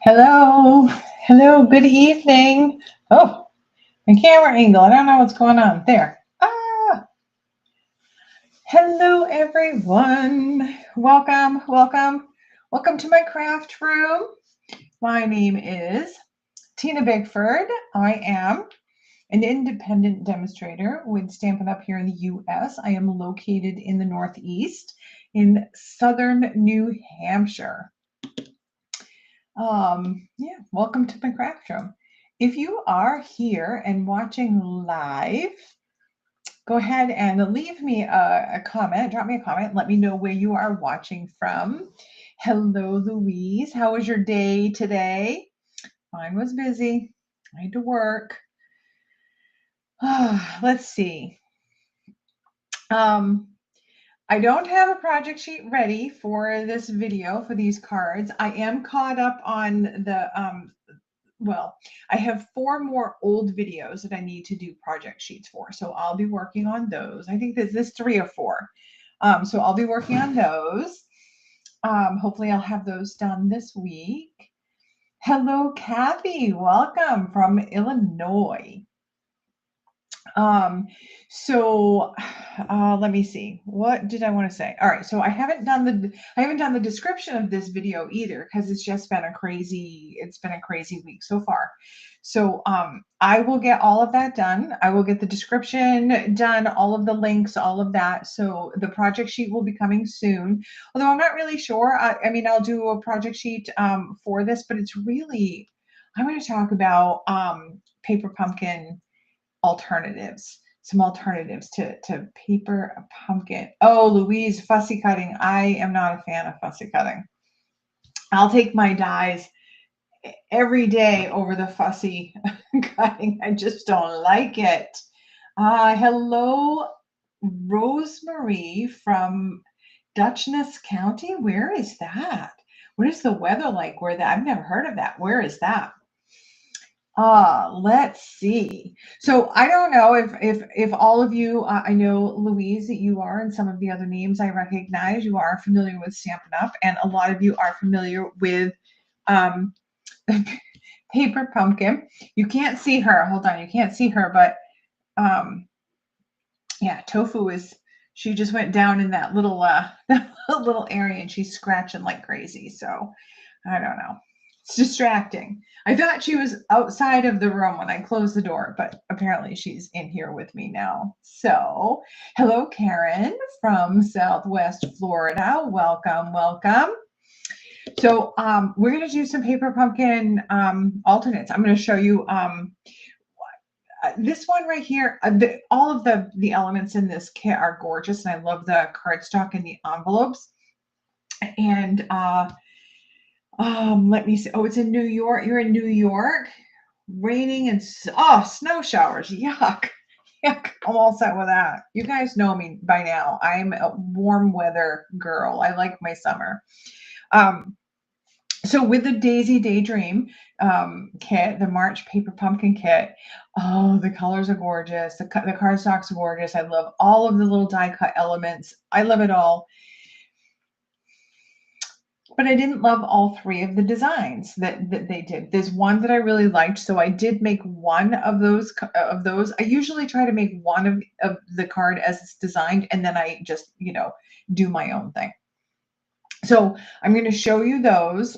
Hello, hello, good evening. Oh, my camera angle. I don't know what's going on there. Hello, everyone. Welcome, welcome, welcome to my craft room. My name is Tina Bigford. I am an independent demonstrator with Stampin' Up! Here in the US. I am located in the Northeast in southern New Hampshire. Yeah, welcome to my craft room. If you are here and watching live, go ahead and leave me a comment, drop me a comment, let me know where you are watching from. Hello, Louise. How was your day today? Mine was busy. I had to work. Let's see. I don't have a project sheet ready for this video for these cards. I am caught up on the well, I have 4 more old videos that I need to do project sheets for. So I'll be working on those. I think this 3 or 4. So I'll be working on those. Hopefully I'll have those done this week. Hello, Kathy. Welcome from Illinois. Let me see. What did I want to say? All right. So I haven't done the description of this video either because it's been a crazy week so far. So I will get all of that done. I will get the description done, all of the links, all of that. So the project sheet will be coming soon. Although I'm not really sure. I mean, I'll do a project sheet for this, but it's really, I'm going to talk about paper pumpkin alternatives, some alternatives to paper pumpkin. Oh, Louise, fussy cutting. I am not a fan of fussy cutting. I'll take my dies every day over the fussy cutting. I just don't like it. Hello, Rosemary from Dutchess County. Where is that? What is the weather like where that? I've never heard of that. Where is that? Let's see. So I don't know if all of you, I know Louise that you are, and some of the other names I recognize, you are familiar with Stampin' Up, and a lot of you are familiar with paper pumpkin. You can't see her. Hold on, you can't see her, but yeah, Tofu is. She just went down in that little that little area, and she's scratching like crazy. So I don't know. It's distracting. I thought she was outside of the room when I closed the door, but apparently she's in here with me now. So, hello, Karen from Southwest Florida. Welcome, welcome. So, we're going to do some paper pumpkin alternates. I'm going to show you this one right here. All of the elements in this kit are gorgeous, and I love the cardstock and the envelopes. And let me see. Oh, it's in New York. You're in New York. Raining and snow showers. Yuck. Yuck. I'm all set with that. You guys know me by now. I'm a warm weather girl. I like my summer. So with the Daisy Daydream kit, the March Paper Pumpkin kit, oh, the colors are gorgeous. The cardstocks are gorgeous. I love all of the little die cut elements. I love it all. But I didn't love all 3 of the designs that they did. There's one that I really liked, so I did make one of those. I usually try to make one of the card as it's designed, and then I just, do my own thing. So I'm going to show you those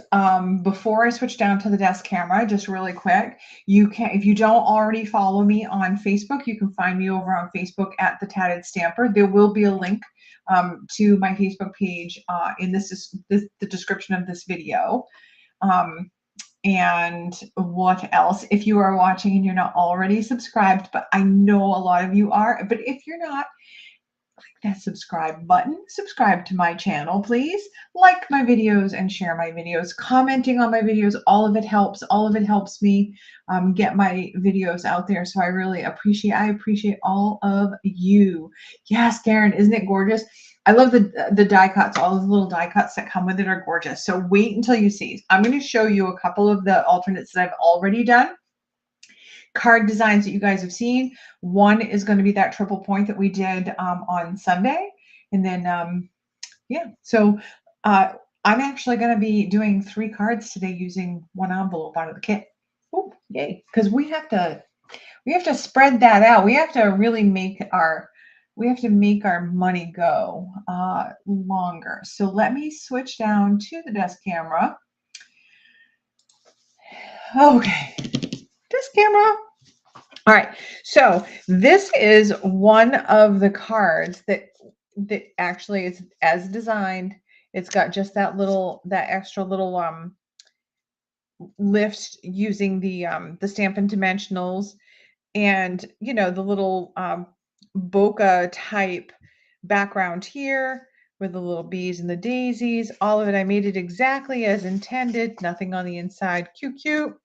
before I switch down to the desk camera, just really quick. You can, if you don't already follow me on Facebook, you can find me over on Facebook at The Tatted Stamper. There will be a link to my Facebook page in the description of this video. And what else? If you are watching and you're not already subscribed, but I know a lot of you are, but if you're not, click that subscribe button. Subscribe to my channel, please. Like my videos and share my videos. Commenting on my videos, all of it helps. All of it helps me get my videos out there. So I really appreciate. I appreciate all of you. Yes, Karen, isn't it gorgeous? I love the die cuts. All of the little die cuts that come with it are gorgeous. So wait until you see. I'm going to show you a couple of the alternates that I've already done. Card designs that you guys have seen. One is going to be that triple point that we did on Sunday. And then, yeah, so I'm actually going to be doing 3 cards today using 1 envelope out of the kit. Oh, yay! Because we have to spread that out. We have to really make our money go longer. So let me switch down to the desk camera. Okay, desk camera. All right, so this is one of the cards that actually is as designed. It's got just that extra little lift using the Stampin' Dimensionals, and you know, the little bokeh type background here with the little bees and the daisies. All of it, I made it exactly as intended. Nothing on the inside. Cute, cute.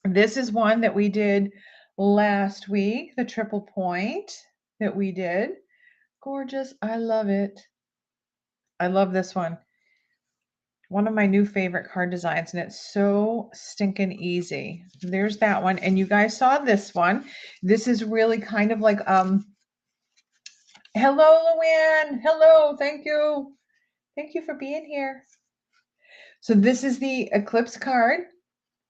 This is one that we did last week, the triple point that we did. Gorgeous. I love it. I love this one. One of my new favorite card designs, and it's so stinking easy. There's that one. And you guys saw this one. This is really kind of like, hello, Luann. Hello. Thank you. Thank you for being here. So this is the Eclipse card.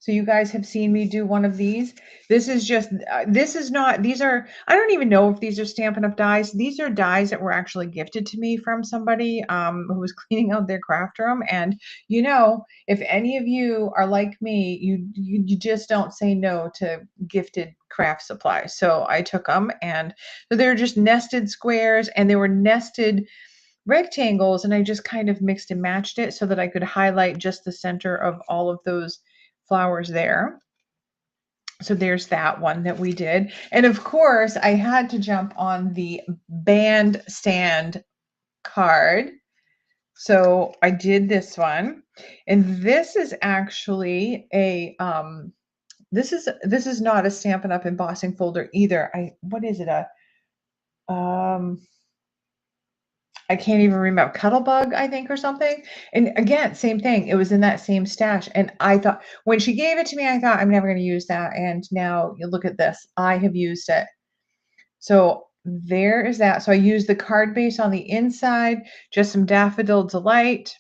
So you guys have seen me do one of these. This is just, this is not, these are, I don't even know if these are Stampin' Up! Dies. These are dies that were actually gifted to me from somebody who was cleaning out their craft room. And, you know, if any of you are like me, you just don't say no to gifted craft supplies. So I took them, and so they're just nested squares, and they were nested rectangles, and I just kind of mixed and matched it so that I could highlight just the center of all of those flowers there. So there's that one that we did. And of course, I had to jump on the bandstand card. So I did this one. And this is actually a this is not a Stampin' Up! Embossing folder either. What is it? I can't even remember, Cuttlebug, I think, or something. And again, same thing. It was in that same stash. And I thought, when she gave it to me, I thought, I'm never going to use that. And now you look at this. I have used it. So there is that. So I used the card base on the inside, just some Daffodil Delight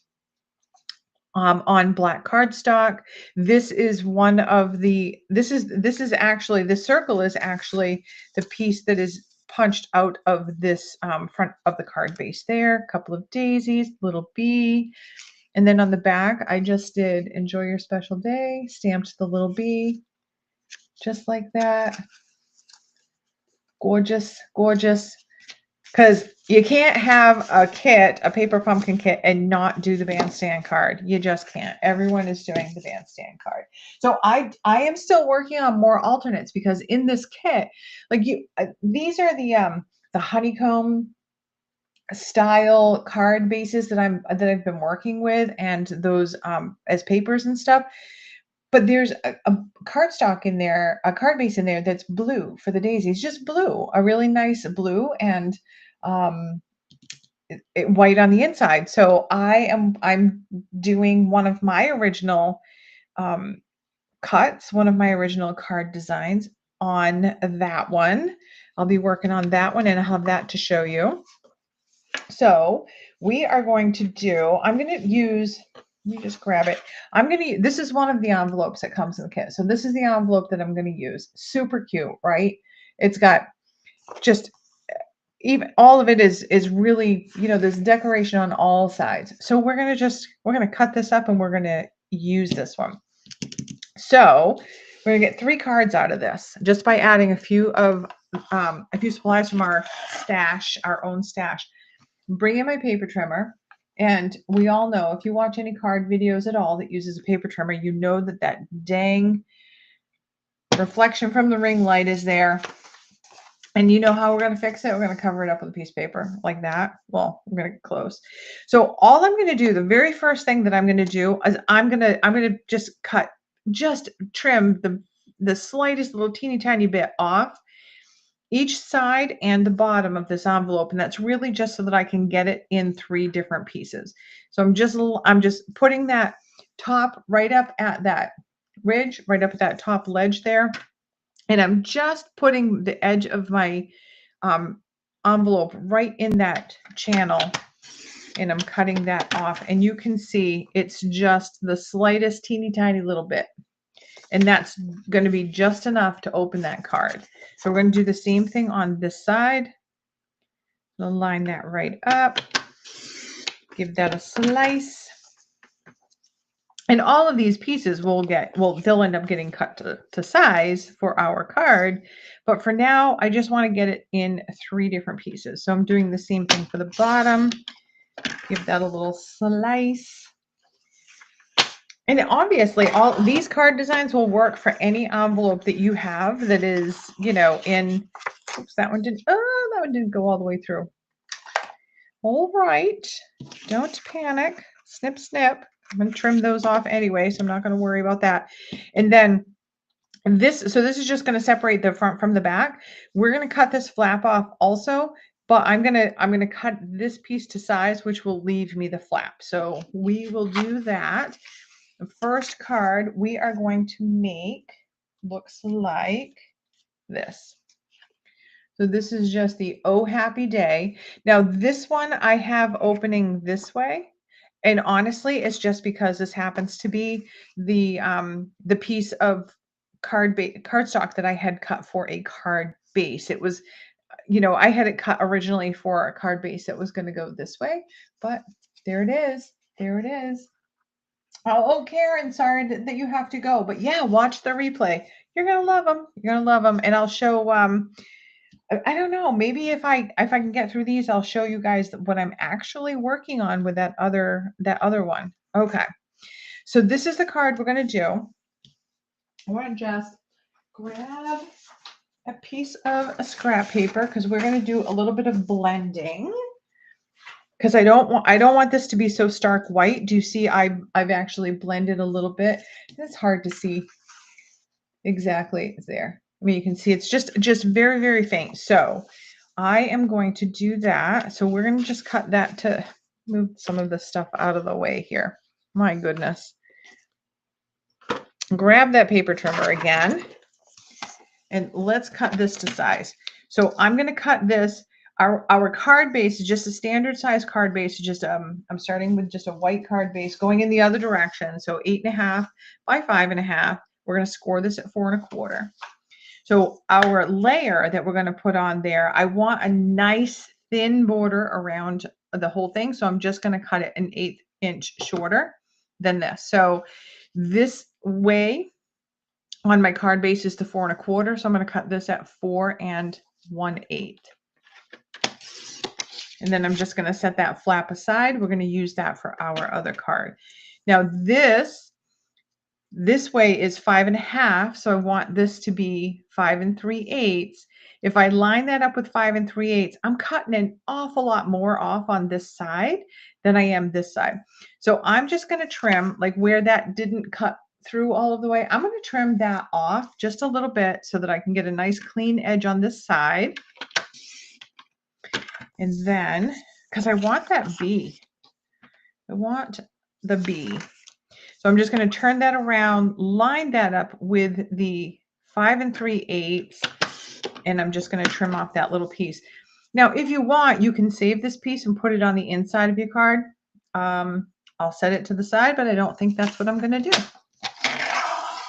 on black cardstock. This is one of the, this is actually, the circle is actually the piece that is punched out of this front of the card base there. A couple of daisies, little bee. And then on the back, I just did enjoy your special day, stamped the little bee, just like that. Gorgeous, gorgeous. Because you can't have a kit, a paper pumpkin kit, and not do the bandstand card. You just can't. Everyone is doing the bandstand card. So I am still working on more alternates, because in this kit, like these are the honeycomb style card bases that I've been working with, and those as papers and stuff. But there's a cardstock in there, a card base in there that's blue for the daisies, just blue, a really nice blue, and white on the inside. So I'm doing one of my original cuts, one of my original card designs on that one. I'll be working on that one, and I'll have that to show you. So we are going to do, I'm going to use, let me just grab it. This is one of the envelopes that comes in the kit. So this is the envelope that I'm going to use. Super cute, right? It's got just, even all of it is really, you know, there's decoration on all sides. So we're going to cut this up, and we're going to use this one. So we're going to get 3 cards out of this just by adding a few supplies from our stash, our own stash. Bring in my paper trimmer. And we all know, if you watch any card videos at all that uses a paper trimmer, you know that dang reflection from the ring light is there. And you know how we're going to fix it? We're going to cover it up with a piece of paper like that. Well, I'm going to get close. So all I'm going to do, the very first thing that I'm going to do is I'm going to just trim the slightest little teeny tiny bit off each side and the bottom of this envelope. And that's really just so that I can get it in 3 different pieces. So I'm just putting that top right up at that ridge, right up at that top ledge there. And I'm just putting the edge of my envelope right in that channel and I'm cutting that off, and you can see it's just the slightest teeny tiny little bit, and that's going to be just enough to open that card. So we're going to do the same thing on this side. We'll line that right up, give that a slice. And all of these pieces they'll end up getting cut to size for our card. But for now, I just want to get it in 3 different pieces. So I'm doing the same thing for the bottom. Give that a little slice. And obviously, all these card designs will work for any envelope that you have that is, you know, in, oops, that one didn't go all the way through. All right, don't panic. Snip, snip. I'm going to trim those off anyway, so I'm not going to worry about that. And then this is just going to separate the front from the back. We're going to cut this flap off also, but I'm going to cut this piece to size, which will leave me the flap. So we will do that. The first card we are going to make looks like this. So this is just the Oh Happy Day. Now this one I have opening this way. And honestly, it's just because this happens to be the piece of cardstock that I had cut for a card base. It was, you know, I had it cut originally for a card base that was going to go this way, but there it is. There it is. Oh, Karen, sorry that you have to go, but yeah, watch the replay. You're gonna love them. You're gonna love them, and I'll show. I don't know. Maybe if I can get through these, I'll show you guys what I'm actually working on with that other one. Okay. So this is the card we're going to do. I want to just grab a piece of a scrap paper because we're going to do a little bit of blending. Because I don't want this to be so stark white. Do you see I've actually blended a little bit. It's hard to see exactly there. I mean, you can see it's just very, very faint. So I am going to do that. So we're going to just cut that to move some of the stuff out of the way here. My goodness. Grab that paper trimmer again. And let's cut this to size. So I'm going to cut this. Our card base is just a standard size card base. Just I'm starting with just a white card base going in the other direction. So 8.5 by 5.5. We're going to score this at 4 1/4. So our layer that we're going to put on there, I want a nice thin border around the whole thing. So I'm just going to cut it 1/8 inch shorter than this. So this way on my card base is to 4 1/4. So I'm going to cut this at 4 1/8. And then I'm just going to set that flap aside. We're going to use that for our other card. Now this way is 5.5. So I want this to be 5 3/8. If I line that up with 5 3/8, I'm cutting an awful lot more off on this side than I am this side. So I'm just going to trim like where that didn't cut through all of the way. I'm going to trim that off just a little bit so that I can get a nice clean edge on this side. And then, because I want that B, I want the B. So I'm just going to turn that around, line that up with the 5 3/8, and I'm just going to trim off that little piece. Now, if you want, you can save this piece and put it on the inside of your card. I'll set it to the side, but I don't think that's what I'm going to do.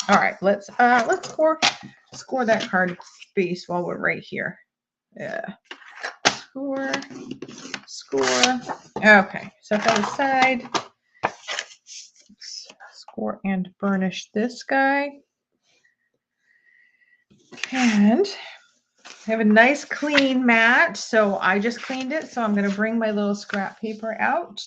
All right, let's score that card base while we're right here. Yeah. Score. Okay, set that aside. Score and burnish this guy. And I have a nice clean mat. So I just cleaned it. So I'm going to bring my little scrap paper out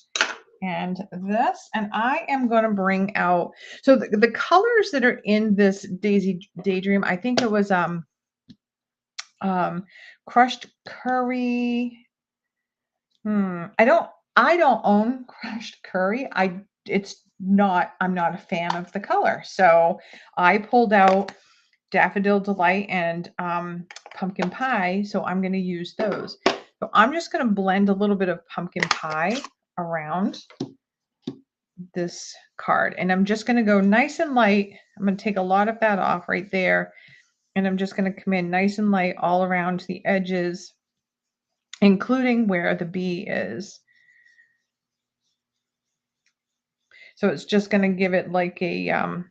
and this. And I am going to bring out, so the colors that are in this Daydream, I think it was crushed curry. I don't own crushed curry. I'm not a fan of the color. So I pulled out Daffodil Delight and pumpkin pie. So I'm going to use those. So I'm just going to blend a little bit of pumpkin pie around this card. And I'm just going to go nice and light. I'm going to take a lot of that off right there. And I'm just going to come in nice and light all around the edges, including where the B is. So it's just going to give it like a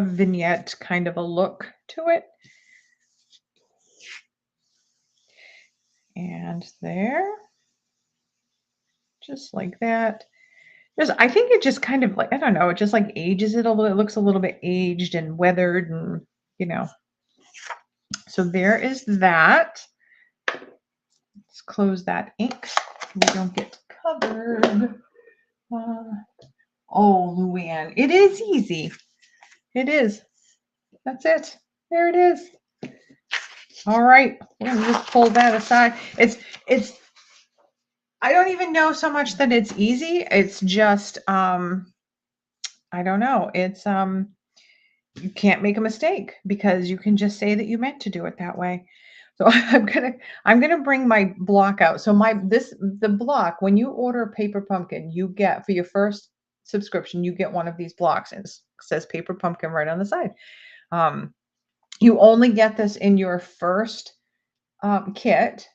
vignette kind of a look to it. And there, just like that. I think it just kind of like, I don't know, it just like ages it a little. It looks a little bit aged and weathered and, you know. So there is that. Let's close that ink so we don't get covered. Oh, Luann, it is easy. It is. That's it. There it is. All right, we're gonna just pull that aside. It's I don't even know so much that it's easy. It's just I don't know. It's you can't make a mistake because you can just say that you meant to do it that way. So I'm gonna bring my block out. So the block, when you order Paper Pumpkin, you get for your first subscription, you get one of these blocks, and it says Paper Pumpkin right on the side. You only get this in your first kit.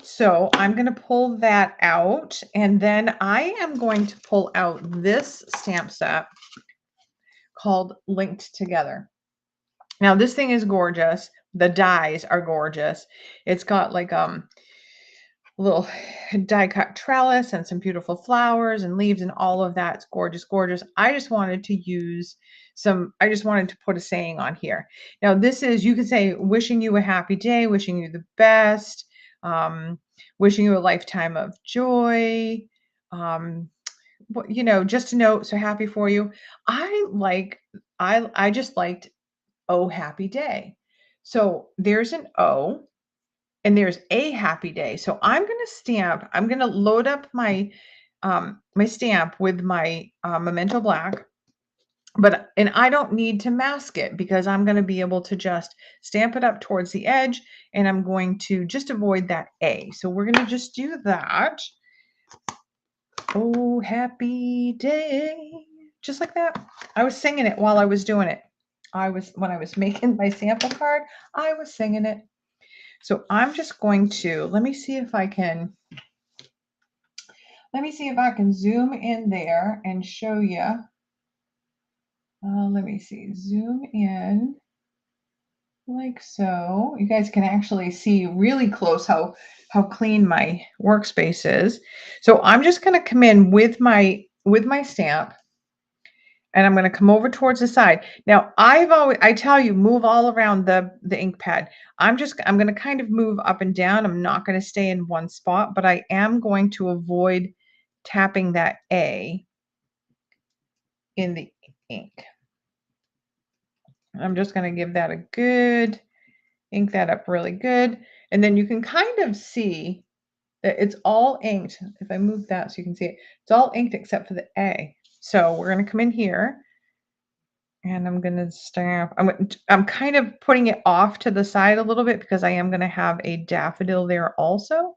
So I'm going to pull that out, and then I am going to pull out this stamp set called Linked Together. Now this thing is gorgeous. The dies are gorgeous. It's got like a little die cut trellis and some beautiful flowers and leaves and all of that. It's gorgeous, gorgeous. I just wanted to put a saying on here. Now this is, you could say, wishing you a happy day, wishing you the best, wishing you a lifetime of joy, you know, just to know, so happy for you. I just liked, oh, happy day. So there's an O and there's a happy day. So I'm going to load up my, my stamp with my Memento Black, and I don't need to mask it because I'm going to be able to just stamp it up towards the edge, and I'm going to just avoid that A. So we're going to just do that. Oh, happy day. Just like that. I was singing it while I was doing it. When I was making my sample card, I was singing it. So I'm just going to, let me see if I can zoom in there and show you. Let me see, zoom in like so. You guys can actually see really close how clean my workspace is. So I'm just going to come in with my stamp, and I'm going to come over towards the side. Now I tell you, move all around the ink pad. I'm going to kind of move up and down. I'm not going to stay in one spot, but I am going to avoid tapping that A in the ink. I'm just going to give that a good, ink that up really good. And then you can kind of see that it's all inked. If I move that so you can see it, it's all inked except for the A. So we're going to come in here, and I'm going to stamp. I'm kind of putting it off to the side a little bit because I am going to have a daffodil there also.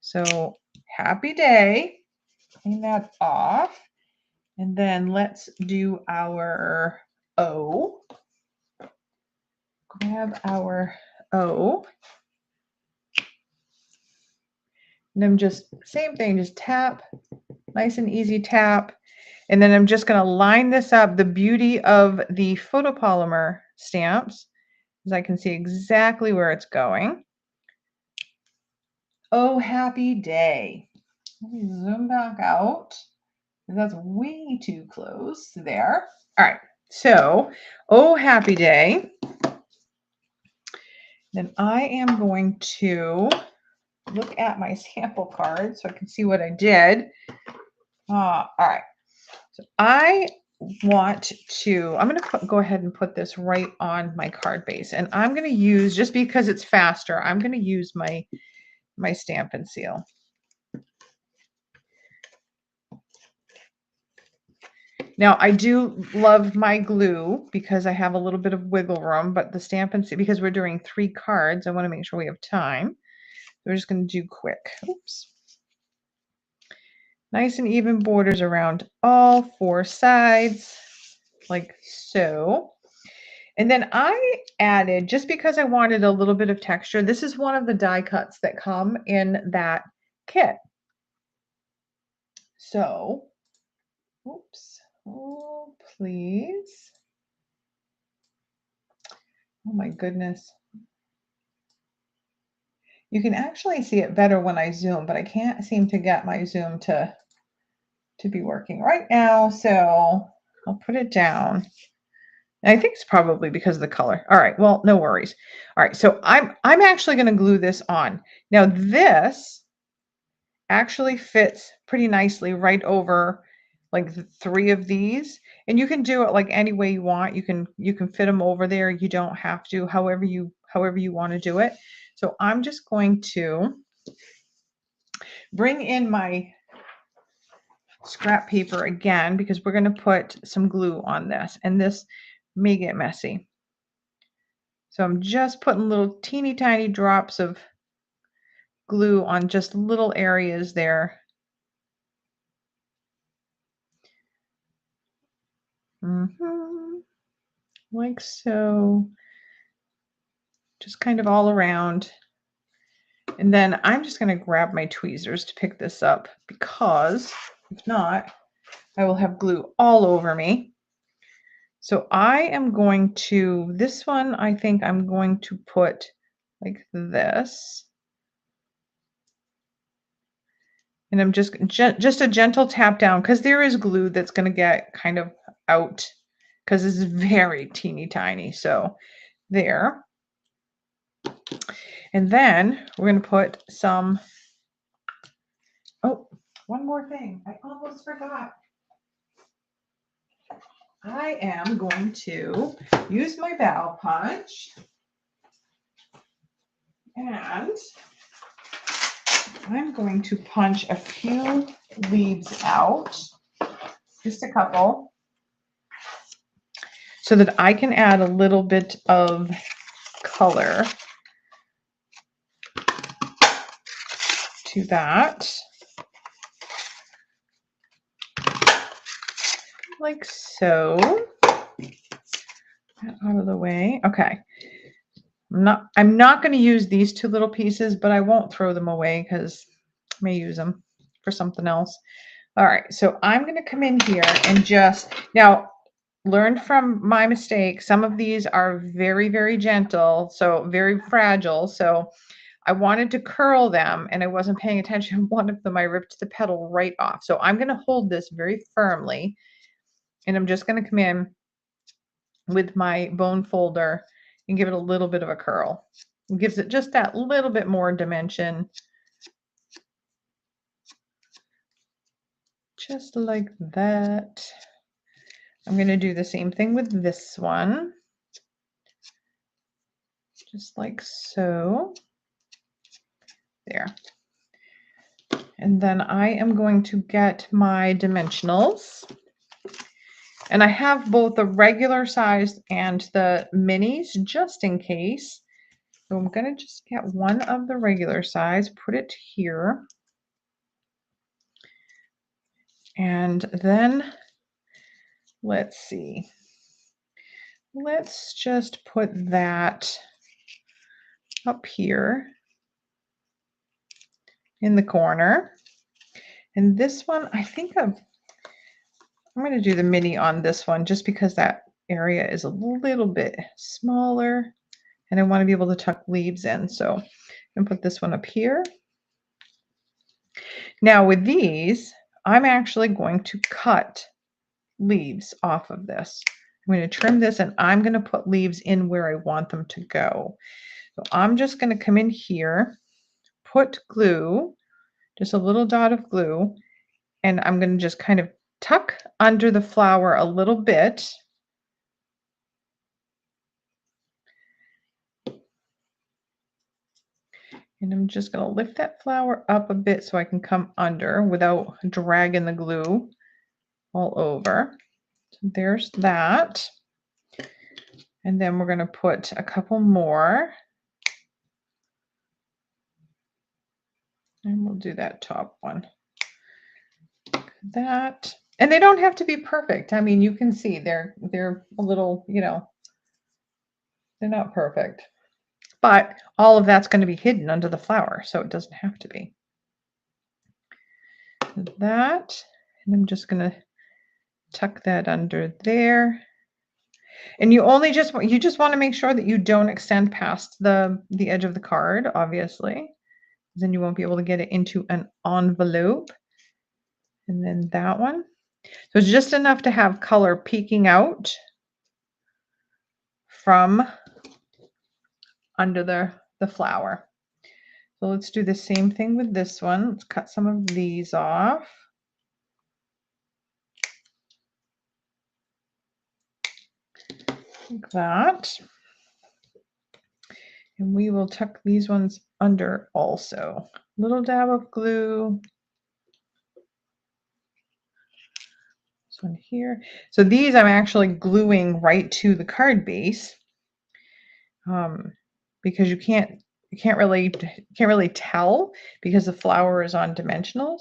So happy day. Clean that off. And then let's do our O. Grab our O. And I'm just, same thing, just tap, nice and easy tap. And then I'm just going to line this up. The beauty of the photopolymer stamps is I can see exactly where it's going. Oh, happy day. Let me zoom back out. That's way too close there. All right. So, oh, happy day. Then I am going to look at my sample card so I can see what I did. All right. So I'm going to go ahead and put this right on my card base. And I'm going to use, just because it's faster, I'm going to use my Stampin' Seal. Now, I do love my glue because I have a little bit of wiggle room, but the Stampin' Seal, because we're doing 3 cards, I want to make sure we have time. We're just going to do quick. Oops. Nice and even borders around all 4 sides, like so. And then I added, just because I wanted a little bit of texture, this is one of the die cuts that come in that kit. So Oops. Oh, please. Oh my goodness. You can actually see it better when I zoom, but I can't seem to get my zoom to be working right now. So I'll put it down. And I think it's probably because of the color. All right, well, no worries. All right, so I'm actually going to glue this on. Now this actually fits pretty nicely right over like 3 of these, and you can do it like any way you want. You can fit them over there. You don't have to, however you want to do it. So I'm just going to bring in my scrap paper again because we're going to put some glue on this, and this may get messy. So I'm just putting little teeny tiny drops of glue on just little areas there. Like so. Just kind of all around. And then I'm just going to grab my tweezers to pick this up because if not, I will have glue all over me. So I am going to, this one, I think I'm going to put like this. And I'm just a gentle tap down because there is glue that's going to get kind of out because this is very teeny tiny. So there. And then we're going to put some, oh, one more thing. I almost forgot. I am going to use my bow punch and I'm going to punch a few leaves out, just a couple, so that I can add a little bit of color to that. Like so. Get out of the way. Okay. I'm not going to use these 2 little pieces, but I won't throw them away because I may use them for something else. All right, so I'm going to come in here and just, now learn from my mistake. Some of these are very, very gentle, so very fragile. So I wanted to curl them and I wasn't paying attention. One of them, I ripped the petal right off. So I'm going to hold this very firmly and I'm just going to come in with my bone folder and give it a little bit of a curl. It gives it just that little bit more dimension. Just like that. I'm going to do the same thing with this one. Just like so. There. And then I am going to get my dimensionals. And I have both the regular size and the minis just in case. So I'm going to just get one of the regular size, put it here. And then let's see. Let's just put that up here in the corner. And this one, I think I'm going to do the mini on this one just because that area is a little bit smaller and I want to be able to tuck leaves in. So I'm going to put this one up here. Now with these, I'm actually going to cut leaves off of this. I'm going to trim this and I'm going to put leaves in where I want them to go. So I'm just going to come in here, put glue, just a little dot of glue, and I'm going to just kind of tuck under the flower a little bit. And I'm just going to lift that flower up a bit so I can come under without dragging the glue all over. So there's that. And then we're going to put a couple more. And we'll do that top one. That. And they don't have to be perfect. I mean, you can see they're a little, you know, they're not perfect. But all of that's going to be hidden under the flower, so it doesn't have to be. That, and I'm just going to tuck that under there. And you only just want to make sure that you don't extend past the edge of the card, obviously. Then you won't be able to get it into an envelope. And then that one. So it's just enough to have color peeking out from under the flower. So let's do the same thing with this one. Let's cut some of these off. Like that. And we will tuck these ones under also. Little dab of glue. This one here. So these I'm actually gluing right to the card base, because you can't really tell because the flower is on dimensionals.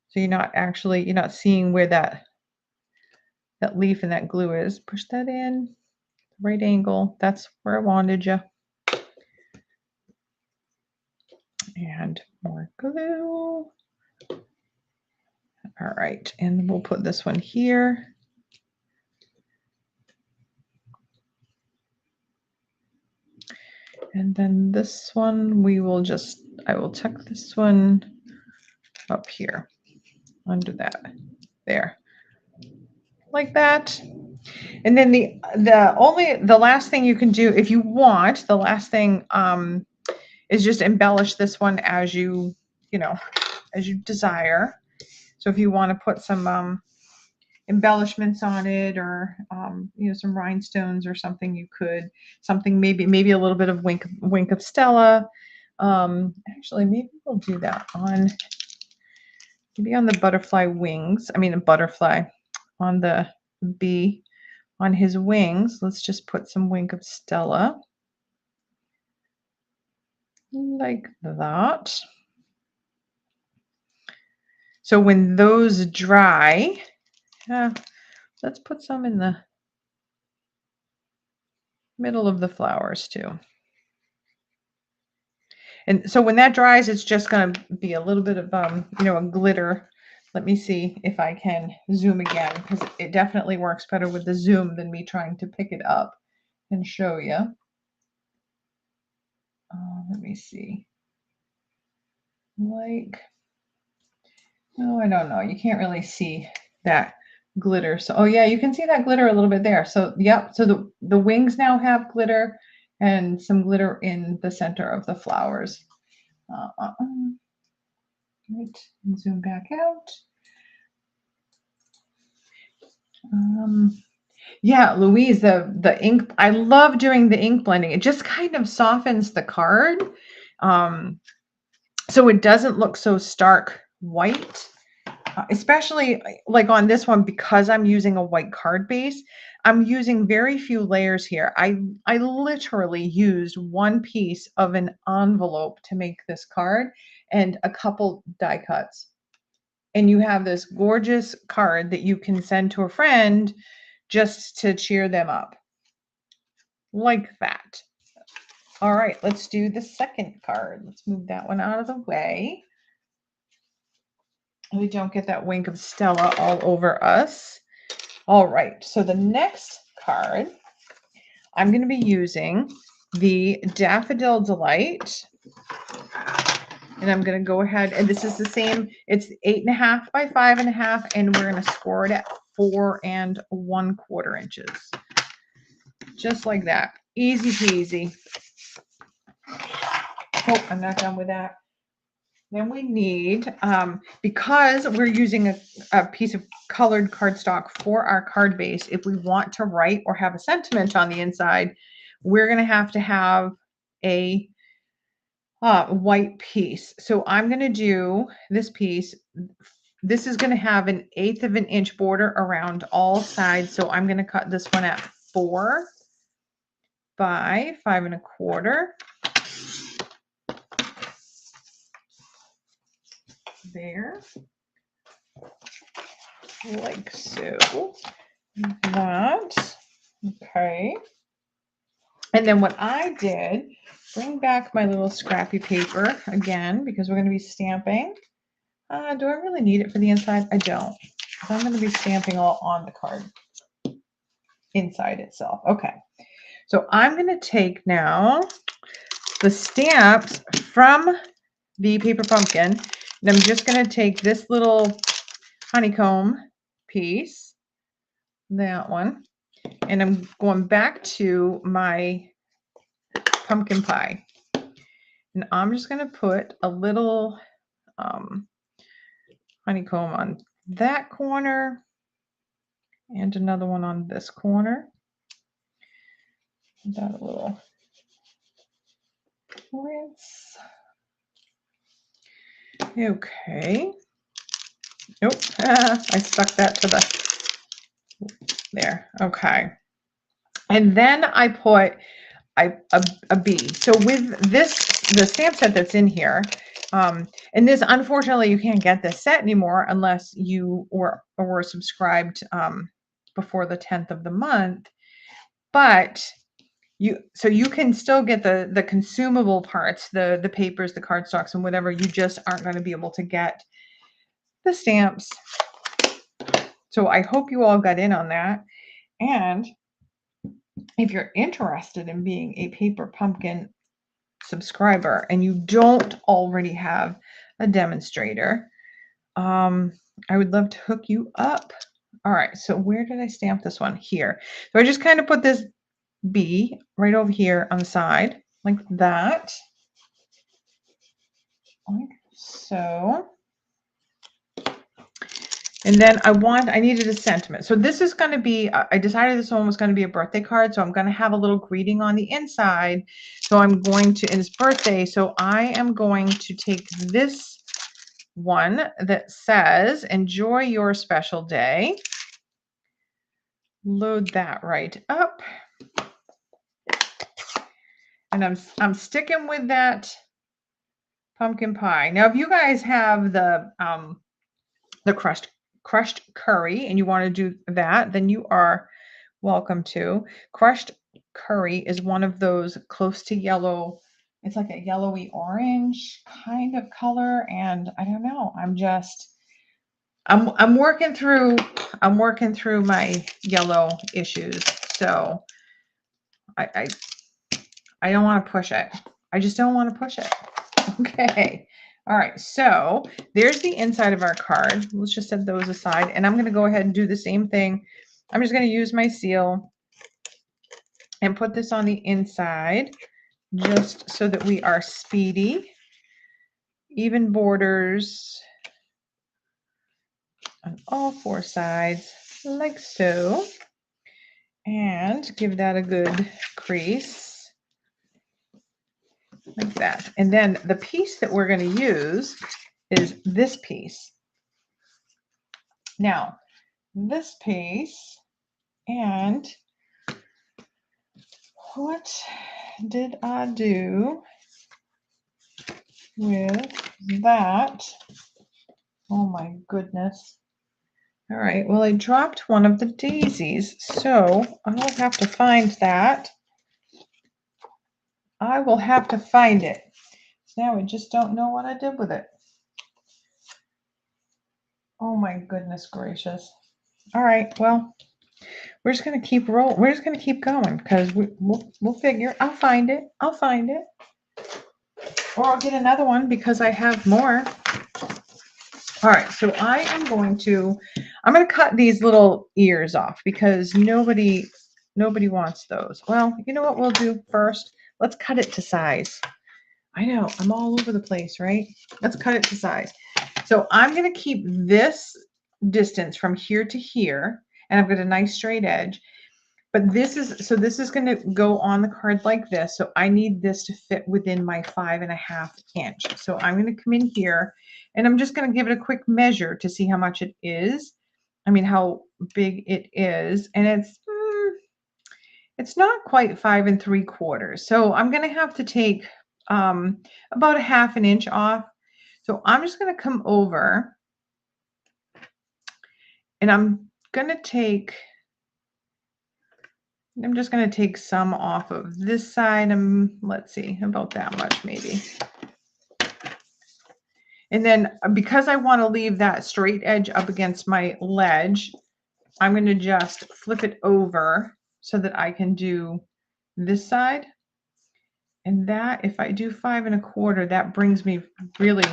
So you're not seeing where that leaf and that glue is. Push that in, right angle. That's where I wanted you. And more glue. All right, and we'll put this one here. And then this one, I will tuck this one up here under that, there, like that. And then the last thing you can do if you want, the last thing is just embellish this one as you desire. So if you want to put some embellishments on it, or some rhinestones or something, you could. Something maybe a little bit of wink of Stella. Actually, maybe we'll do that on the butterfly wings. I mean, a butterfly on the bee, on his wings. Let's just put some wink of Stella like that. So when those dry, let's put some in the middle of the flowers too. And so when that dries, it's just going to be a little bit of a glitter. Let me see if I can zoom again, because it definitely works better with the zoom than me trying to pick it up and show you. Let me see. Like, no, I don't know. You can't really see that glitter. So, oh yeah, you can see that glitter a little bit there. So, yep. So the wings now have glitter and some glitter in the center of the flowers. Right, and zoom back out. Yeah, Louise, the ink, I love doing the ink blending. It just kind of softens the card, so it doesn't look so stark white. Especially like on this one, because I'm using a white card base, I'm using very few layers here. I literally used one piece of an envelope to make this card and a couple die cuts. And you have this gorgeous card that you can send to a friend just to cheer them up. Like that. All right, let's do the second card. Let's move that one out of the way. We don't get that wink of Stella all over us. All right, so the next card, I'm going to be using the Daffodil Delight. And I'm going to go ahead, and this is the same, it's 8.5 by 5.5, and we're going to score it at 4 1/4 inches. Just like that. Easy peasy. Oh, I'm not done with that. Then we need, because we're using a piece of colored cardstock for our card base, if we want to write or have a sentiment on the inside, we're going to have a white piece. So I'm going to do this piece. This is going to have 1/8 of an inch border around all sides. So I'm going to cut this one at 4 by 5 1/4. There, like so. That, okay. And then what I did, bring back my little scrappy paper again, because we're going to be stamping. Do I really need it for the inside? I don't. I'm going to be stamping all on the card inside itself. Okay. So I'm going to take now the stamps from the paper pumpkin, and I'm just going to take this little honeycomb piece, that one, and I'm going back to my pumpkin pie. And I'm just going to put a little honeycomb on that corner and another one on this corner. That a little rinse. Okay. Nope. I stuck that to the there. Okay. And then I put a bee. So with this, the stamp set that's in here, and this, unfortunately, you can't get this set anymore unless you were subscribed before the 10th of the month. But you can still get the consumable parts, the papers, the cardstocks, and whatever. You just aren't going to be able to get the stamps. So I hope you all got in on that. And if you're interested in being a Paper Pumpkin subscriber and you don't already have a demonstrator, I would love to hook you up. All right, so where did I stamp this one? Here. So I just kind of put this bee right over here on the side, like that. Like so. And then I needed a sentiment. So this is going to be, I decided this one was going to be a birthday card. So I'm going to have a little greeting on the inside. So I'm going to, in his birthday, so I am going to take this one that says, enjoy your special day. Load that right up. And I'm sticking with that pumpkin pie. Now, if you guys have the crushed curry and you want to do that, then you are welcome to. Crushed curry is one of those close to yellow. It's like a yellowy orange kind of color, and I don't know. I'm working through my yellow issues, so I don't want to push it. I just don't want to push it. Okay. All right. So there's the inside of our card. Let's just set those aside. And I'm going to go ahead and do the same thing. I'm just going to use my seal and put this on the inside just so that we are speedy. Even borders on all four sides, like so. And give that a good crease. Like that. And then the piece that we're going to use is this piece. Now, this piece, and what did I do with that? Oh my goodness. All right, well, I dropped one of the daisies, so I'll have to find that. I will have to find it. Now I just don't know what I did with it. Oh my goodness gracious. All right, well, we're just going to keep rolling. We're just going to keep going because we'll figure. I'll find it. I'll find it. Or I'll get another one because I have more. All right, so I'm going to cut these little ears off because nobody wants those. Well, you know what we'll do first? Let's cut it to size. I know, I'm all over the place, right? Let's cut it to size. So I'm going to keep this distance from here to here, and I've got a nice straight edge. But this is going to go on the card like this. So I need this to fit within my 5.5 inch. So I'm going to come in here and I'm just going to give it a quick measure to see how much it is. I mean, how big it is. And it's not quite 5 3/4. So I'm going to have to take about 1/2 inch off. So I'm just going to come over and I'm just going to take some off of this side. Let's see, about that much maybe. And then because I want to leave that straight edge up against my ledge, I'm going to just flip it over so that I can do this side. And that, if I do 5 1/4, that brings me really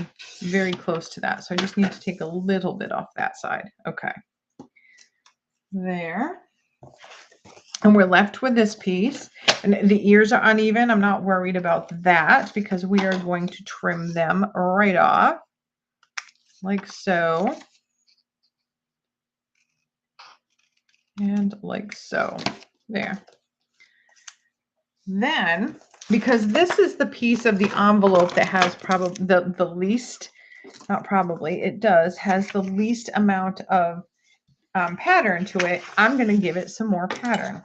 very close to that. So I just need to take a little bit off that side. Okay. There. And we're left with this piece. And the ears are uneven. I'm not worried about that because we are going to trim them right off. Like so. And like so. There. Then, because this is the piece of the envelope that has probably the least, not probably, it does, has the least amount of pattern to it, I'm going to give it some more pattern.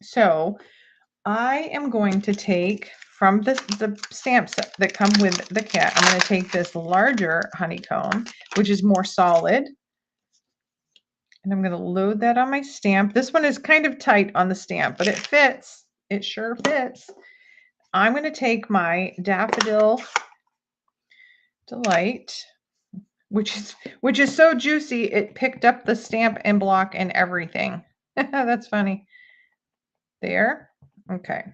So I am going to take from the stamps that come with the kit, I'm going to take this larger honeycomb, which is more solid. And I'm going to load that on my stamp. This one is kind of tight on the stamp, but it fits. It sure fits. I'm going to take my Daffodil Delight, which is so juicy, it picked up the stamp and block and everything. That's funny. There. Okay.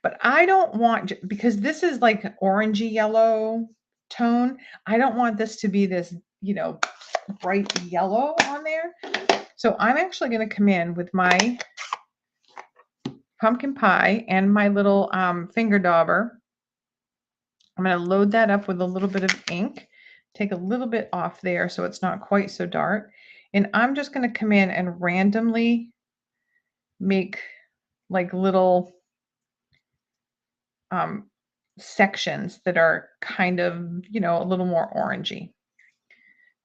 But I don't want, because this is like orangey yellow tone, I don't want this to be this, you know, bright yellow on there. So I'm actually going to come in with my pumpkin pie and my little finger dauber. I'm going to load that up with a little bit of ink, take a little bit off there so it's not quite so dark. And I'm just going to come in and randomly make like little sections that are kind of, you know, a little more orangey.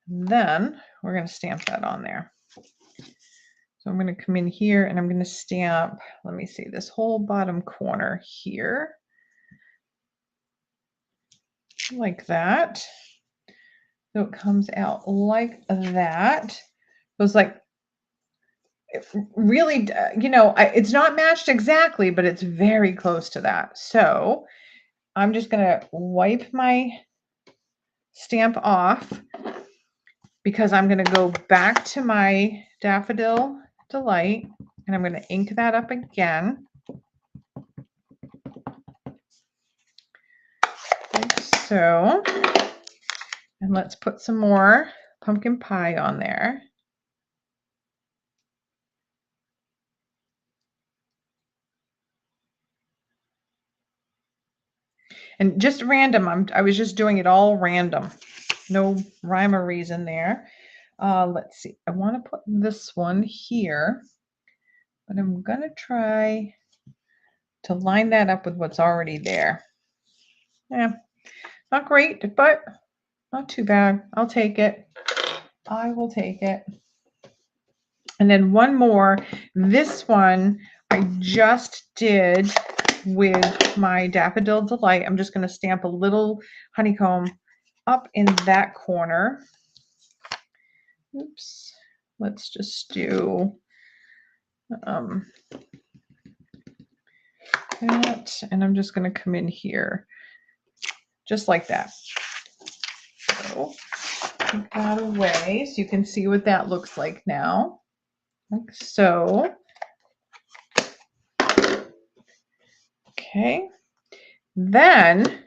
Then we're going to stamp that on there. So I'm going to come in here and I'm going to stamp, let me see, this whole bottom corner here. Like that. So it comes out like that. So it's like, really, you know, it's not matched exactly, but it's very close to that. So I'm just going to wipe my stamp off because I'm going to go back to my Daffodil Delight and I'm going to ink that up again. Like so. And let's put some more pumpkin pie on there. And just random, I was just doing it all random. No rhyme or reason there. Let's see, I want to put this one here, but I'm going to try to line that up with what's already there. Yeah, not great, but not too bad. I'll take it. I will take it. And then one more. This one I just did with my Daffodil Delight. I'm just going to stamp a little honeycomb up in that corner. Oops. Let's just do that. And I'm just going to come in here just like that. So take that away so you can see what that looks like now. Like so. Okay. Then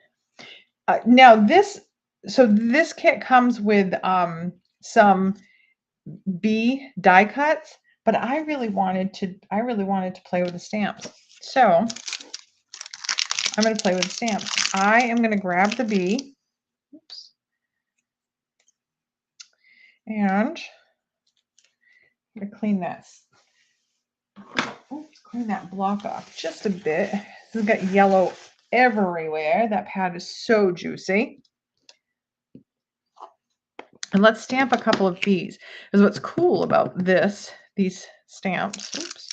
now this kit comes with some bee die cuts, but I really wanted to play with the stamps. So I'm going to play with the stamps. I am going to grab the bee. Oops. And I'm going to clean that. Oops, clean that block off just a bit. This has got yellow everywhere. That pad is so juicy. And let's stamp a couple of bees. Because what's cool about these stamps, oops,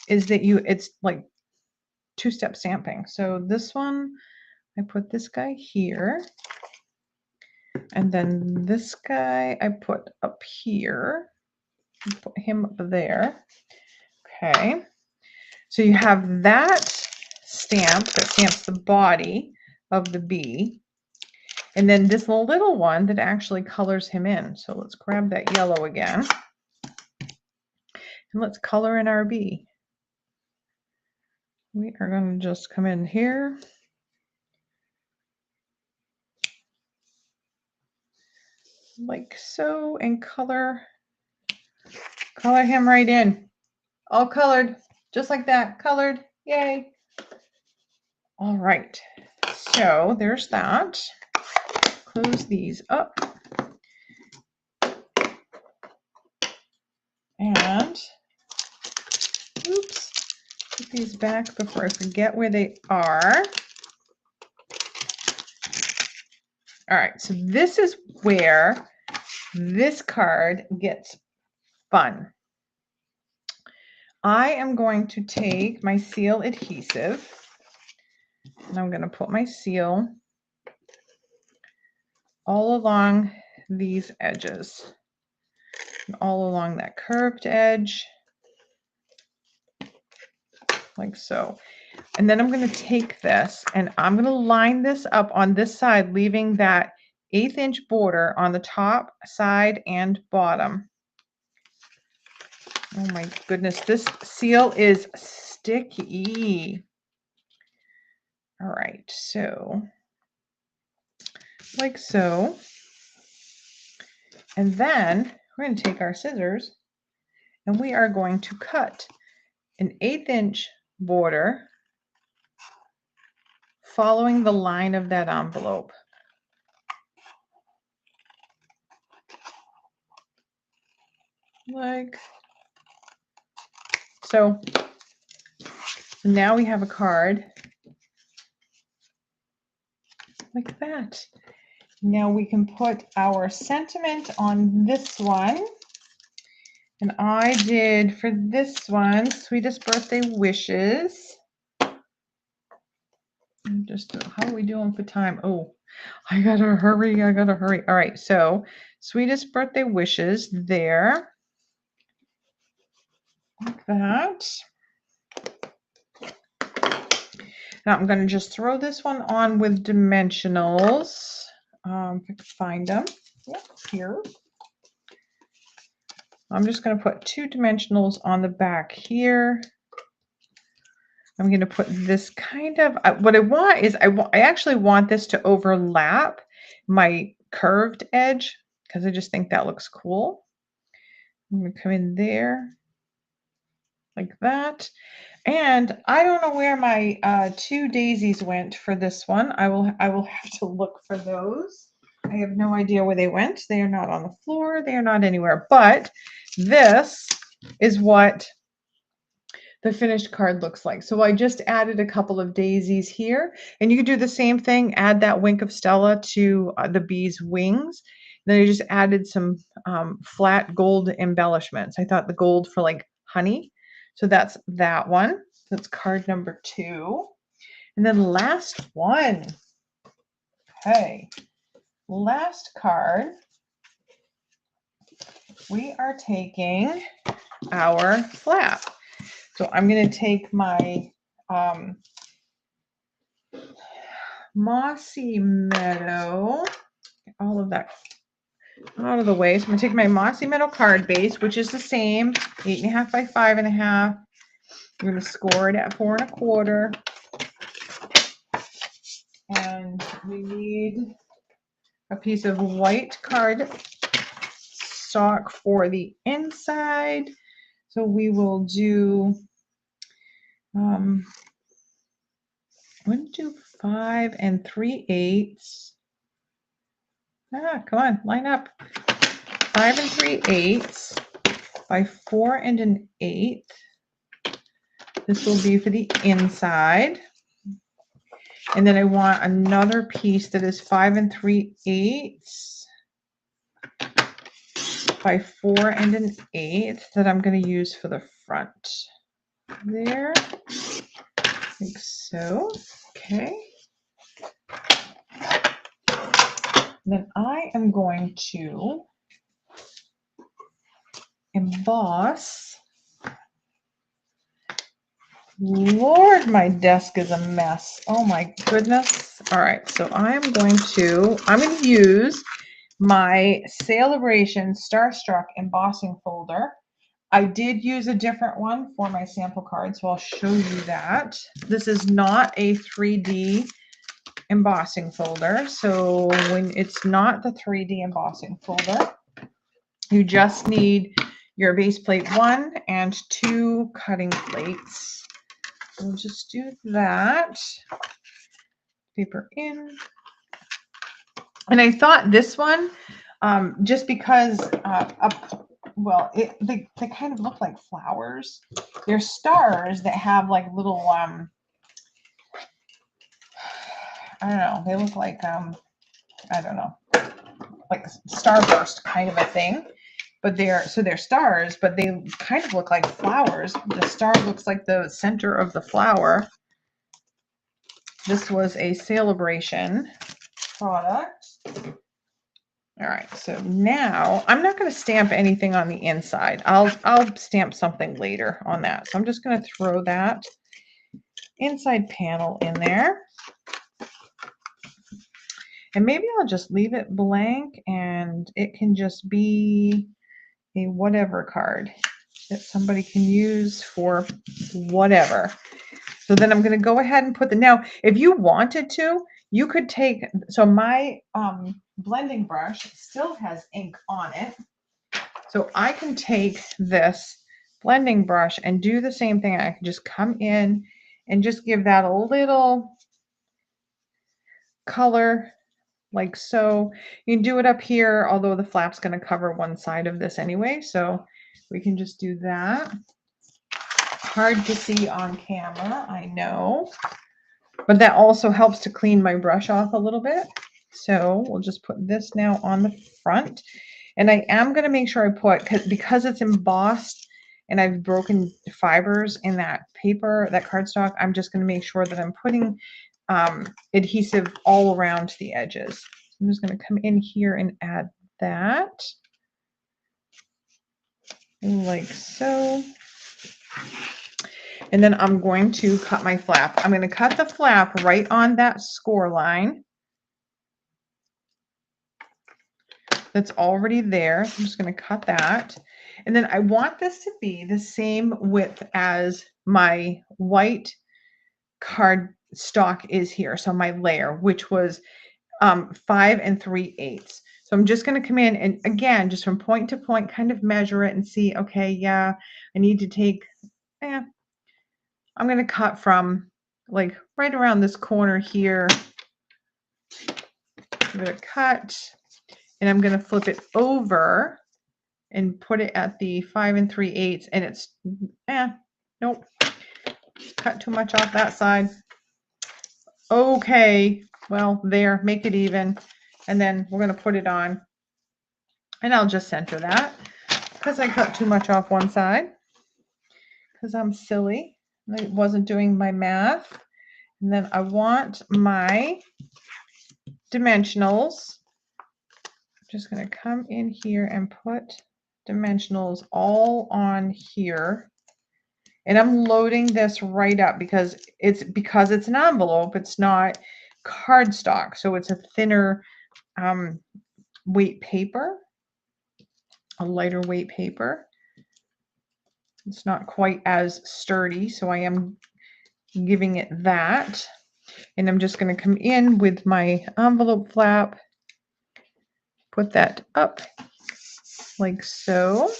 is that it's like two-step stamping. So this one, I put this guy here. And then this guy I put up here. Put him up there. Okay. So you have that stamp that stamps the body of the bee. And then this little one that actually colors him in. So let's grab that yellow again. And let's color in our bee. We are going to just come in here. Like so, and color him right in. All colored, just like that, colored, yay. All right, so there's that. Close these up. And, oops, put these back before I forget where they are. All right, so this is where this card gets fun. I am going to take my seal adhesive and I'm going to put my seal all along these edges, all along that curved edge, like so. And then I'm going to take this and I'm going to line this up on this side, leaving that 1/8 inch border on the top, side, and bottom. Oh my goodness, this seal is sticky. All right, so like so. And then we're going to take our scissors and we are going to cut an 1/8 inch border following the line of that envelope. Like so. Now we have a card like that. Now we can put our sentiment on this one. And I did for this one, sweetest birthday wishes. Just how are we doing for time? Oh, I gotta hurry. All right, so sweetest birthday wishes there. Like that. Now I'm going to just throw this one on with dimensionals. If I can find them. Yep, here. I'm just going to put 2 dimensionals on the back here. I'm going to put this kind of, what I want is, I actually want this to overlap my curved edge because I just think that looks cool. I'm going to come in there like that. And I don't know where my 2 daisies went for this one. I will have to look for those. I have no idea where they went. They are not on the floor. They are not anywhere. But this is what the finished card looks like. So I just added a couple of daisies here. And you could do the same thing. Add that wink of Stella to the bee's wings. Then I just added some flat gold embellishments. I thought the gold for like honey. So that's that one. That's card number 2. And then last one. Okay. Last card. We are taking our flap. So I'm going to take my Mossy Meadow, get all of that out of the way. So I'm going to take my Mossy Meadow card base, which is the same, 8.5 by 5.5. We're going to score it at 4 1/4. And we need a piece of white card stock for the inside. So we will do 1, 2, 5 3/8. Come on, line up. 5 3/8 by 4 1/8. This will be for the inside. And then I want another piece that is 5 3/8 by 4 1/8 that I'm going to use for the front. There, like so. Okay. Then I am going to emboss Lord, my desk is a mess. Oh my goodness. All right, so I'm going to use my Celebration Starstruck embossing folder. I did use a different one for my sample card, so I'll show you that. This is not a 3D embossing folder, so when it's not the 3D embossing folder, you just need your base plate 1 and 2 cutting plates. We'll just do that. Paper in. And I thought this one, just because, well, they kind of look like flowers. They're stars that have like little, I don't know, they look like, I don't know, like starburst kind of a thing. But they're stars, but they kind of look like flowers. The star looks like the center of the flower. This was a Celebration product. All right, so now I'm not going to stamp anything on the inside. I'll stamp something later on that. So I'm just going to throw that inside panel in there. And maybe I'll just leave it blank and it can just be a whatever card that somebody can use for whatever. So then I'm going to go ahead and put now, if you wanted to, you could take, so my blending brush still has ink on it. So I can take this blending brush and do the same thing. I can just come in and just give that a little color like so. You can do it up here, although the flap's going to cover one side of this anyway. So we can just do that. Hard to see on camera, I know. But that also helps to clean my brush off a little bit. So we'll just put this now on the front. And I am going to make sure I put, because it's embossed and I've broken fibers in that paper, that cardstock, I'm just going to make sure that I'm putting adhesive all around the edges. I'm just going to come in here and add that. Like so. And then I'm going to cut my flap. I'm going to cut the flap right on that score line that's already there. I'm just going to cut that. And then I want this to be the same width as my white cardstock is here. So my layer, which was 5 3/8. So I'm just going to come in and again, just from point to point, kind of measure it and see, okay, yeah, I need to take, I'm going to cut from like right around this corner here. I'm going to cut and I'm going to flip it over and put it at the 5 3/8. And it's, nope, cut too much off that side. Okay, well, there, make it even. And then we're going to put it on. And I'll just center that because I cut too much off one side because I'm silly. I wasn't doing my math. And then I want my dimensionals. I'm just going to come in here and put dimensionals all on here. And I'm loading this right up because it's an envelope. It's not cardstock. So it's a thinner weight paper, a lighter weight paper. It's not quite as sturdy. So I am giving it that. And I'm just going to come in with my envelope flap, put that up like so.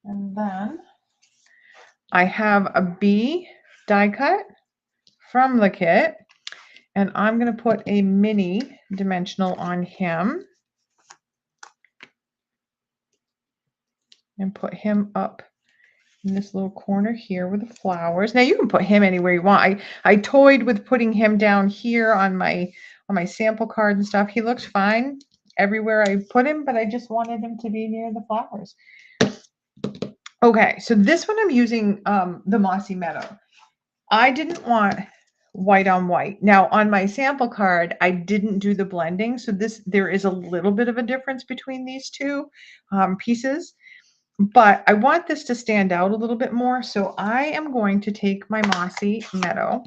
And then I have a B die cut from the kit, and I'm going to put a mini dimensional on him and put him up in this little corner here with the flowers. Now you can put him anywhere you want. I toyed with putting him down here on my sample card and stuff. He looks fine everywhere I put him, but I just wanted him to be near the flowers. Okay, so this one I'm using the Mossy Meadow. I didn't want white on white. Now on my sample card, I didn't do the blending, so there is a little bit of a difference between these two pieces. but I want this to stand out a little bit more. So I am going to take my Mossy Meadow,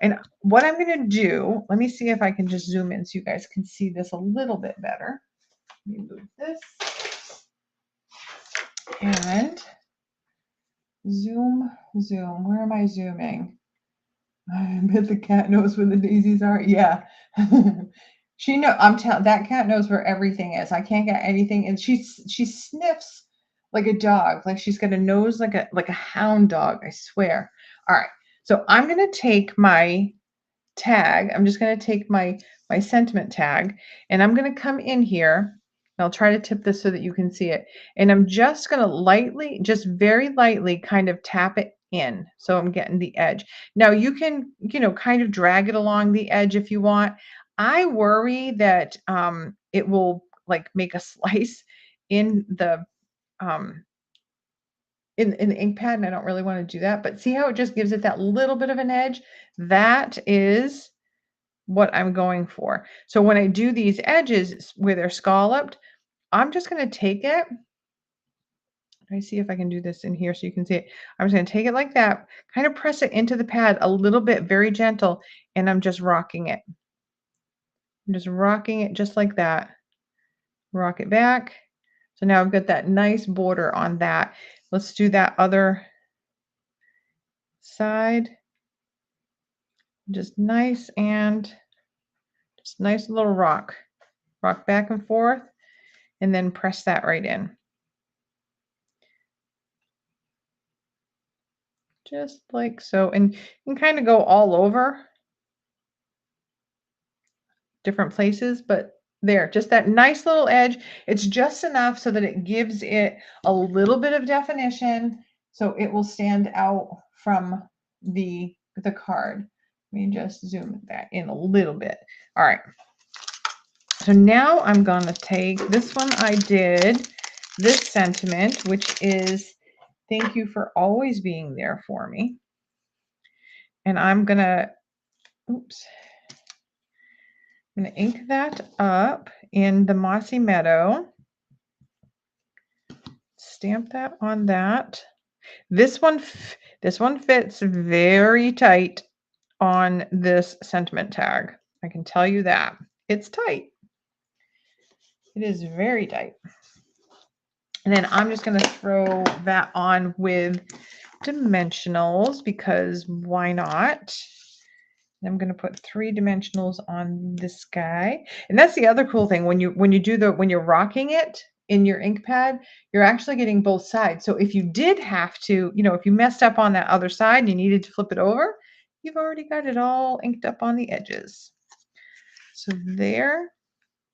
and what I'm going to do, let me see if I can just zoom in so you guys can see this a little bit better. Let me move this and zoom. Where am I zooming? I bet the cat knows where the daisies are. Yeah. She know, I'm telling, that cat knows where everything is. I can't get anything, and she sniffs like a dog. Like she's got a nose like a hound dog, I swear. All right. So I'm going to take my tag. I'm just going to take my sentiment tag, and I'm going to come in here. I'll try to tip this so that you can see it. And I'm just going to lightly, just very lightly kind of tap it in. So I'm getting the edge. Now you can, kind of drag it along the edge if you want. I worry that it will like make a slice in the in the ink pad, and I don't really want to do that. But see how it just gives it that little bit of an edge? That is what I'm going for. So when I do these edges where they're scalloped, I'm just going to take it. I see if I can do this in here so you can see it. I'm just going to take it like that, kind of press it into the pad a little bit, very gentle, and I'm just rocking it. I'm just rocking it just like that. Rock it back. So now I've got that nice border on that. Let's do that other side. Just nice and just nice little rock. Rock back and forth, and then press that right in. Just like so, and you can kind of go all over different places, but there, just that nice little edge. It's just enough so that it gives it a little bit of definition, so it will stand out from the card. Let me just zoom that in a little bit. All right. So now I'm going to take this one. I did this sentiment, which is thank you for always being there for me. And I'm going to, oops. I'm going to ink that up in the Mossy Meadow. Stamp that on that. This one fits very tight on this sentiment tag. I can tell you that. It's tight. It is very tight. And then I'm just going to throw that on with dimensionals because why not? I'm going to put 3 dimensionals on this guy. And that's the other cool thing. When you're rocking it in your ink pad, you're actually getting both sides. So if you did have to, if you messed up on that other side and you needed to flip it over, you've already got it all inked up on the edges. So there,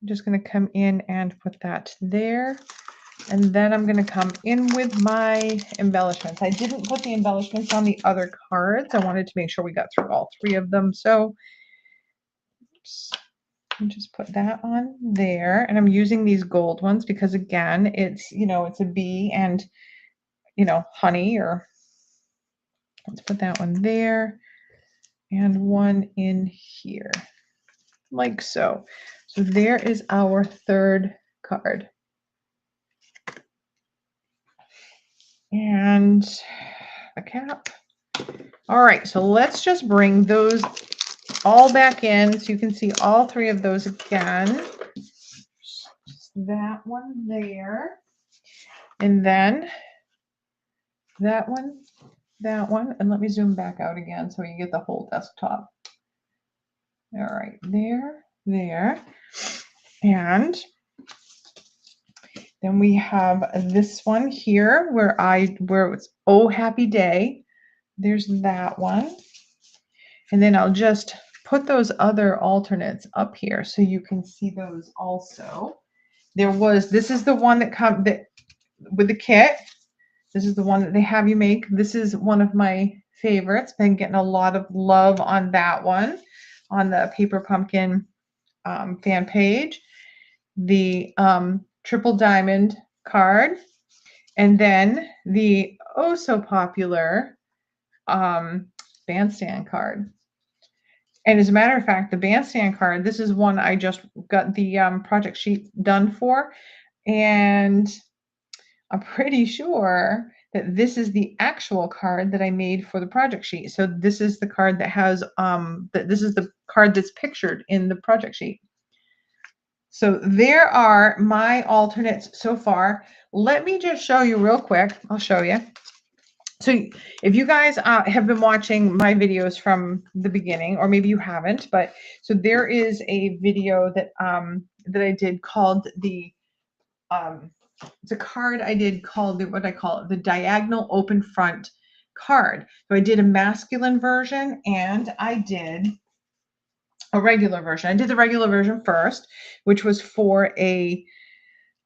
I'm just going to come in and put that there. And then I'm going to come in with my embellishments. I didn't put the embellishments on the other cards. I wanted to make sure we got through all 3 of them. So oops, just put that on there. And I'm using these gold ones because again, it's, it's a bee and, honey, or let's put that one there and one in here like so. So there is our 3rd card. And a cap. All right, so let's just bring those all back in so you can see all 3 of those again. Just that one there. And then that one, and let me zoom back out again so you get the whole desktop. All right, there. And then we have this one here where it's Oh Happy Day. There's that one. And then I'll just put those other alternates up here so you can see those also. This is the one that with the kit. This is the one that they have you make. This is one of my favorites. Been getting a lot of love on that one on the Paper Pumpkin fan page. The triple diamond card, and then the oh so popular bandstand card. And as a matter of fact, the bandstand card, this is one I just got the project sheet done for, and I'm pretty sure that this is the actual card that I made for the project sheet. So this is the card that has, this is the card that's pictured in the project sheet. So there are my alternates so far. Let me just show you real quick. I'll show you. So if you guys have been watching my videos from the beginning, or maybe you haven't, but so there is a video that that I did called the it's a card I did called what I call it, the diagonal open front card. So I did a masculine version and I did a regular version. I did the regular version first, which was for a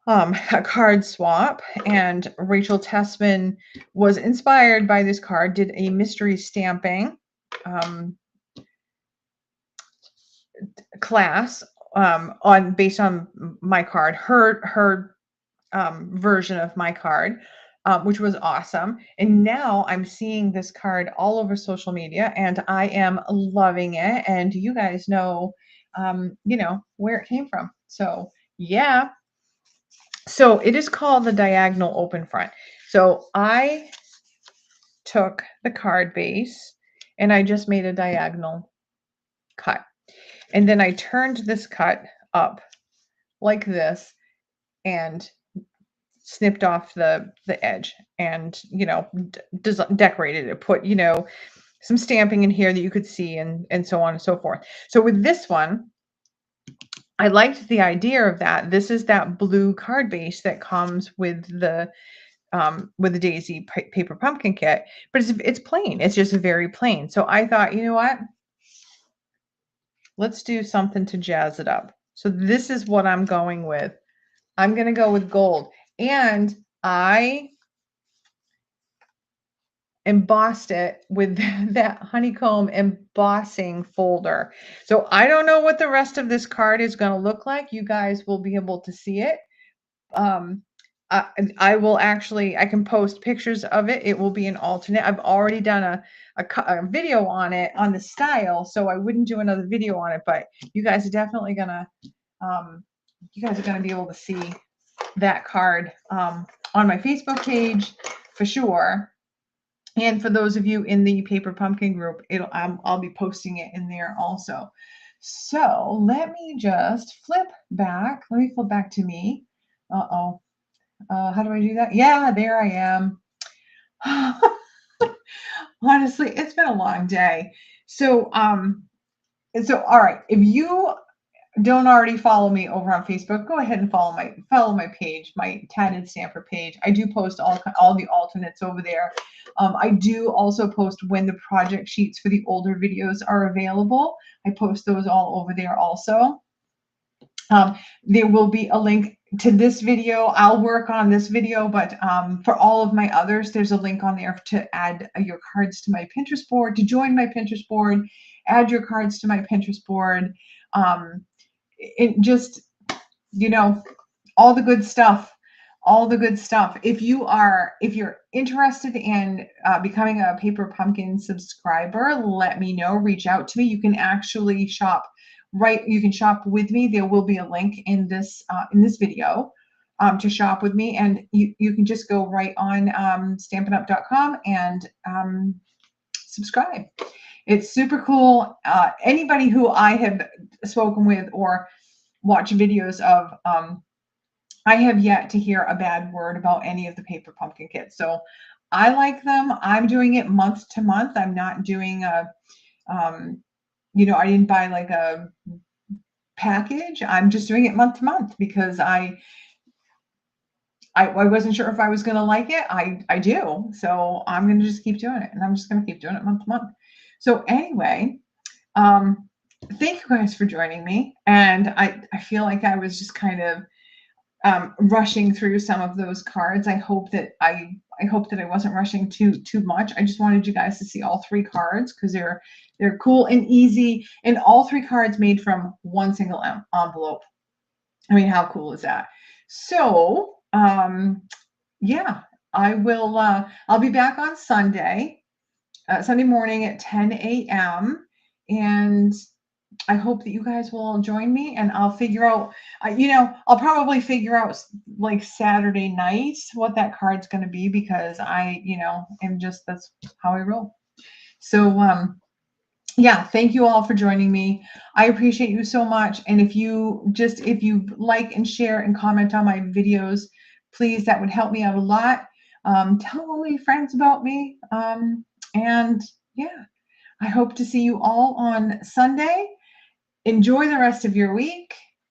card swap, and Rachel Tessman was inspired by this card, did a mystery stamping class based on my card, her version of my card, which was awesome. And now I'm seeing this card all over social media, and I am loving it. And you guys know, you know, where it came from. So yeah. So it is called the diagonal open front. So I took the card base and I just made a diagonal cut. And then I turned this cut up like this and snipped off the edge and, you know, decorated it, put, you know, some stamping in here that you could see, and so on and so forth. So with this one, I liked the idea of that. This is that blue card base that comes with the Daisy paper pumpkin kit, but it's plain. It's just very plain. So I thought, you know what? Let's do something to jazz it up. So this is what I'm going with. I'm going to go with gold, and I embossed it with that honeycomb embossing folder. So I don't know what the rest of this card is going to look like. You guys will be able to see it. I will actually, I can post pictures of it. It will be an alternate. I've already done a video on it, on the style, so I wouldn't do another video on it, but you guys are definitely gonna, be able to see that card on my Facebook page for sure. And for those of you in the Paper Pumpkin group, I'll be posting it in there also. So let me just flip back. Let me flip back to me. Uh-oh. How do I do that? Yeah, there I am. Honestly, it's been a long day. So, all right. If you don't already follow me over on Facebook, go ahead and follow my page, my Tatted Stamper page. I do post all the alternates over there. I do also post when the project sheets for the older videos are available. I post those all over there also. There will be a link to this video. I'll work on this video, but for all of my others, there's a link on there to add your cards to my Pinterest board, to join my Pinterest board, add your cards to my Pinterest board. It just, you know, all the good stuff. All the good stuff. If you're interested in becoming a Paper Pumpkin subscriber, let me know. Reach out to me. You can actually shop. You can shop with me. There will be a link in this video to shop with me, and you can just go right on StampinUp.com and subscribe. It's super cool. Anybody who I have spoken with or watched videos of, I have yet to hear a bad word about any of the Paper Pumpkin kits. So I like them. I'm doing it month to month. I'm not doing a you know, I didn't buy like a package. I'm just doing it month to month because I wasn't sure if I was going to like it. I do. So I'm going to just keep doing it, and I'm just going to keep doing it month to month. So anyway, thank you guys for joining me. And I feel like I was just kind of rushing through some of those cards. I hope that I wasn't rushing too much. I just wanted you guys to see all three cards because they're cool and easy, and all three cards made from one single envelope. I mean, how cool is that? So yeah, I will. I'll be back on Sunday morning at 10 a.m. and I hope that you guys will all join me, and I'll figure out, you know, I'll probably figure out like Saturday night what that card's going to be, because I, you know, am just, that's how I roll. So, yeah, thank you all for joining me. I appreciate you so much. And if you like and share and comment on my videos, please, that would help me out a lot. Tell all your friends about me. And yeah, I hope to see you all on Sunday. Enjoy the rest of your week.